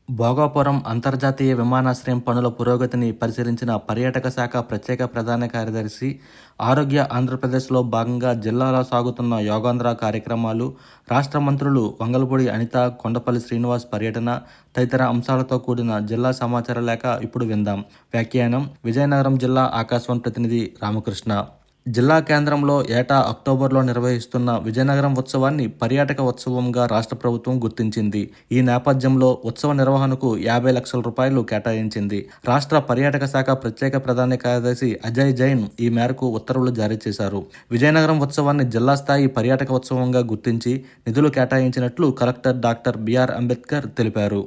భోగాపురం అంతర్జాతీయ విమానాశ్రయం పనుల పురోగతిని పరిశీలించిన పర్యాటక శాఖ ప్రత్యేక ప్రధాన కార్యదర్శి ఆరోగ్య ఆంధ్రప్రదేశ్లో భాగంగా జిల్లాలో సాగుతున్న యోగాంధ్ర కార్యక్రమాలు, రాష్ట్ర మంత్రులు వంగలపూడి అనిత, కొండపల్లి శ్రీనివాస్ పర్యటన తదితర అంశాలతో కూడిన జిల్లా సమాచార లేఖ ఇప్పుడు విందాం. వ్యాఖ్యానం విజయనగరం జిల్లా ఆకాశవాణి ప్రతినిధి రామకృష్ణ. జిల్లా కేంద్రంలో ఏటా అక్టోబర్లో నిర్వహిస్తున్న విజయనగరం ఉత్సవాన్ని పర్యాటక ఉత్సవంగా రాష్ట్ర ప్రభుత్వం గుర్తించింది. ఈ నేపథ్యంలో ఉత్సవ నిర్వహణకు 50 లక్షల రూపాయలు కేటాయించింది. రాష్ట్ర పర్యాటక శాఖ ప్రత్యేక ప్రధాన కార్యదర్శి అజయ్ జైన్ ఈ మేరకు ఉత్తర్వులు జారీ చేశారు. విజయనగరం ఉత్సవాన్ని జిల్లా స్థాయి పర్యాటక ఉత్సవంగా గుర్తించి నిధులు కేటాయించినట్లు కలెక్టర్ డాక్టర్ బిఆర్ అంబేద్కర్ తెలిపారు.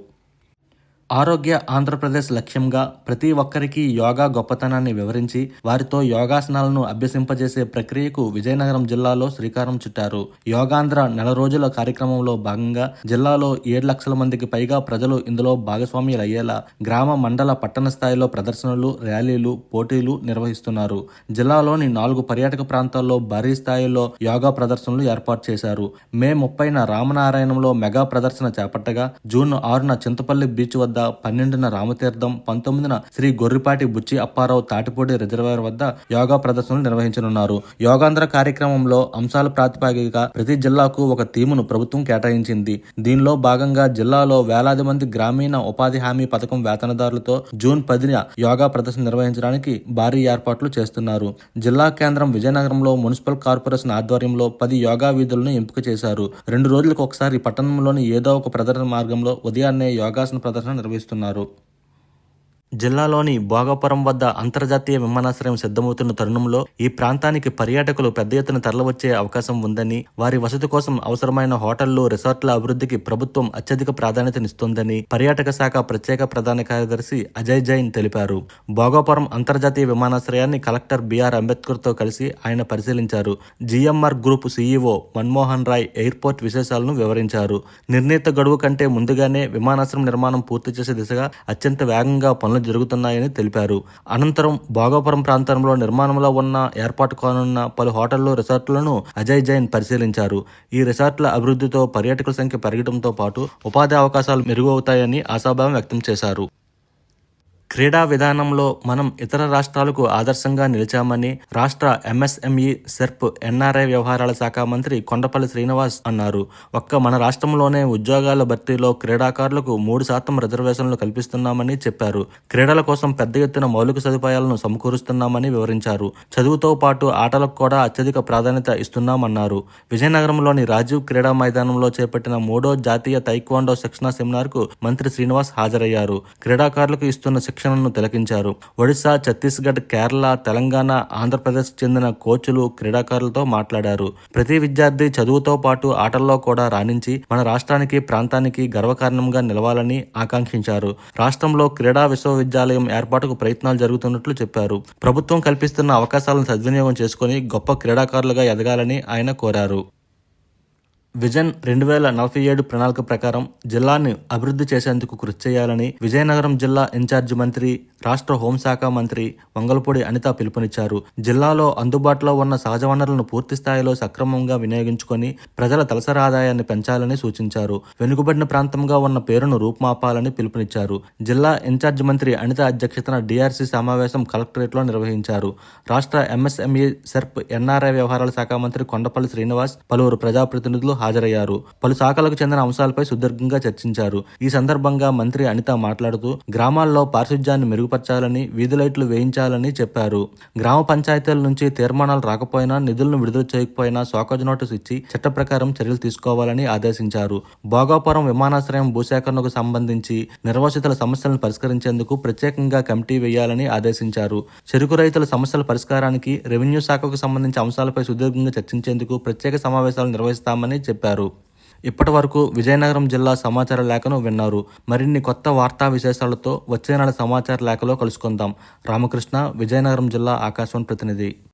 ఆరోగ్య ఆంధ్రప్రదేశ్ లక్ష్యంగా ప్రతి ఒక్కరికి యోగా గొప్పతనాన్ని వివరించి వారితో యోగాసనాలను అభ్యసింపజేసే ప్రక్రియకు విజయనగరం జిల్లాలో శ్రీకారం చుట్టారు. యోగాంధ్ర నెల రోజుల కార్యక్రమంలో భాగంగా జిల్లాలో 7 లక్షల మందికి పైగా ప్రజలు ఇందులో భాగస్వామ్యులయ్యేలా గ్రామ, మండల, పట్టణ స్థాయిలో ప్రదర్శనలు, ర్యాలీలు, పోటీలు నిర్వహిస్తున్నారు. జిల్లాలోని 4 పర్యాటక ప్రాంతాల్లో భారీ స్థాయిలో యోగా ప్రదర్శనలు ఏర్పాటు చేశారు. మే 30న రామనారాయణంలో మెగా ప్రదర్శన చేపట్టగా, జూన్ 6న చింతపల్లి బీచ్ వద్ద, 12న రామతీర్థం, 19న శ్రీ గొర్రిపాటి బుచ్చి అప్పారావు తాటిపూడి రిజర్వాయర్ వద్ద యోగా ప్రదర్శనలు నిర్వహించనున్నారు. యోగాంధ్ర కార్యక్రమంలో అంశాల ప్రాతిపదికగా ప్రతి జిల్లాకు ఒక థీమును ప్రభుత్వం కేటాయించింది. దీనిలో భాగంగా జిల్లాలో వేలాది మంది గ్రామీణ ఉపాధి హామీ పథకం వేతనదారులతో జూన్ 10న యోగా ప్రదర్శన నిర్వహించడానికి భారీ ఏర్పాట్లు చేస్తున్నారు. జిల్లా కేంద్రం విజయనగరంలో మున్సిపల్ కార్పొరేషన్ ఆధ్వర్యంలో 10 యోగా వీధులను ఎంపిక చేశారు. 2 రోజులకు ఒకసారి పట్టణంలోని ఏదో ఒక ప్రదర్శన మార్గంలో ఉదయాన్నే యోగాసన ప్రదర్శన నిర్వహిస్తున్నారు. జిల్లాలోని భోగాపురం వద్ద అంతర్జాతీయ విమానాశ్రయం సిద్ధమవుతున్న తరుణంలో ఈ ప్రాంతానికి పర్యాటకులు పెద్ద ఎత్తున తరలివచ్చే అవకాశం ఉందని, వారి వసతి కోసం అవసరమైన హోటళ్లు, రిసార్ట్ల అభివృద్ధికి ప్రభుత్వం అత్యధిక ప్రాధాన్యతనిస్తోందని పర్యాటక శాఖ ప్రత్యేక ప్రధాన కార్యదర్శి అజయ్ జైన్ తెలిపారు. భోగాపురం అంతర్జాతీయ విమానాశ్రయాన్ని కలెక్టర్ బిఆర్ అంబేద్కర్తో కలిసి ఆయన పరిశీలించారు. GMR group CEO Manmohan Rai airport విశేషాలను వివరించారు. నిర్ణీత గడువు కంటే ముందుగానే విమానాశ్రయం నిర్మాణం పూర్తి చేసే దిశగా అత్యంత వేగంగా పనులు జరుగుతున్నాయని తెలిపారు. అనంతరం భోగాపురం ప్రాంతంలో నిర్మాణంలో ఉన్న ఏర్పాటు కానున్న పలు హోటళ్లు, రిసార్టులను అజయ్ జైన్ పరిశీలించారు. ఈ రిసార్టుల అభివృద్ధితో పర్యాటకుల సంఖ్య పెరగడంతో పాటు ఉపాధి అవకాశాలు మెరుగవుతాయని ఆశాభావం వ్యక్తం చేశారు. క్రీడా విధానంలో మనం ఇతర రాష్ట్రాలకు ఆదర్శంగా నిలిచామని రాష్ట్ర ఎంఎస్ఎంఈ, సెర్ప్, ఎన్ఆర్ఐ వ్యవహారాల శాఖ మంత్రి కొండపల్లి శ్రీనివాస్ అన్నారు. ఒక్క మన రాష్ట్రంలోనే ఉద్యోగాల భర్తీలో క్రీడాకారులకు 3% రిజర్వేషన్లు కల్పిస్తున్నామని చెప్పారు. క్రీడల కోసం పెద్ద ఎత్తున మౌలిక సదుపాయాలను సమకూరుస్తున్నామని వివరించారు. చదువుతో పాటు ఆటలకు కూడా అత్యధిక ప్రాధాన్యత ఇస్తున్నామన్నారు. విజయనగరంలోని రాజీవ్ క్రీడా మైదానంలో చేపట్టిన 3వ జాతీయ తైక్వాండో శిక్షణా సెమినార్కు మంత్రి శ్రీనివాస్ హాజరయ్యారు. క్రీడాకారులకు ఇస్తున్న శిక్షణను తిలకించారు. ఒడిశా, ఛత్తీస్గఢ్, కేరళ, తెలంగాణ, ఆంధ్రప్రదేశ్కు చెందిన కోచ్లు క్రీడాకారులతో మాట్లాడారు. ప్రతి విద్యార్థి చదువుతో పాటు ఆటల్లో కూడా రాణించి మన రాష్ట్రానికి, ప్రాంతానికి గర్వకారణంగా నిలవాలని ఆకాంక్షించారు. రాష్ట్రంలో క్రీడా విశ్వవిద్యాలయం ఏర్పాటుకు ప్రయత్నాలు జరుగుతున్నట్లు చెప్పారు. ప్రభుత్వం కల్పిస్తున్న అవకాశాలను సద్వినియోగం చేసుకుని గొప్ప క్రీడాకారులుగా ఎదగాలని ఆయన కోరారు. విజన్ 2047 ప్రణాళిక ప్రకారం జిల్లాను అభివృద్ధి చేసేందుకు కృషి చేయాలని విజయనగరం జిల్లా ఇన్ఛార్జి మంత్రి, రాష్ట్ర హోంశాఖ మంత్రి వంగలపూడి అనిత పిలుపునిచ్చారు. జిల్లాలో అందుబాటులో ఉన్న సహజ వనరులను పూర్తి స్థాయిలో సక్రమంగా వినియోగించుకొని ప్రజల తలసరి ఆదాయాన్ని పెంచాలని సూచించారు. వెనుకబడిన ప్రాంతంగా ఉన్న పేరును రూపుమాపాలని పిలుపునిచ్చారు. జిల్లా ఇన్ఛార్జి మంత్రి అనిత అధ్యక్షతన డిఆర్సీ సమావేశం కలెక్టరేట్లో నిర్వహించారు. రాష్ట్ర ఎంఎస్ఎంఈ, సెర్ప్, ఎన్ఆర్ఐ వ్యవహారాల శాఖ మంత్రి కొండపల్లి శ్రీనివాస్, పలువురు ప్రజాప్రతినిధులు హాజరయ్యారు. పలు శాఖలకు చెందిన అంశాలపై సుదీర్ఘంగా చర్చించారు. ఈ సందర్భంగా మంత్రి అనిత మాట్లాడుతూ గ్రామాల్లో పారిశుధ్యాన్ని మెరుగుపరచాలని, వీధి లైట్లు వేయించాలని చెప్పారు. గ్రామ పంచాయతీల నుంచి తీర్మానాలు రాకపోయినా, నిధులను విడుదల చేయకపోయినా షోకాజ్ నోటీసు ఇచ్చి చట్ట ప్రకారం చర్యలు తీసుకోవాలని ఆదేశించారు. భోగాపురం విమానాశ్రయం భూసేకరణకు సంబంధించి నిర్వాసితుల సమస్యలను పరిష్కరించేందుకు ప్రత్యేకంగా కమిటీ వేయాలని ఆదేశించారు. చెరుకు రైతుల సమస్యల పరిష్కారానికి రెవెన్యూ శాఖకు సంబంధించిన అంశాలపై సుదీర్ఘంగా చర్చించేందుకు ప్రత్యేక సమావేశాలు నిర్వహిస్తామని చెప్పారు. ఇప్పటి వరకు విజయనగరం జిల్లా సమాచార లేఖను విన్నారు. మరిన్ని కొత్త వార్తా విశేషాలతో వచ్చే నెల సమాచార లేఖలో కలుసుకుందాం. రామకృష్ణ, విజయనగరం జిల్లా ఆకాశవాణి ప్రతినిధి.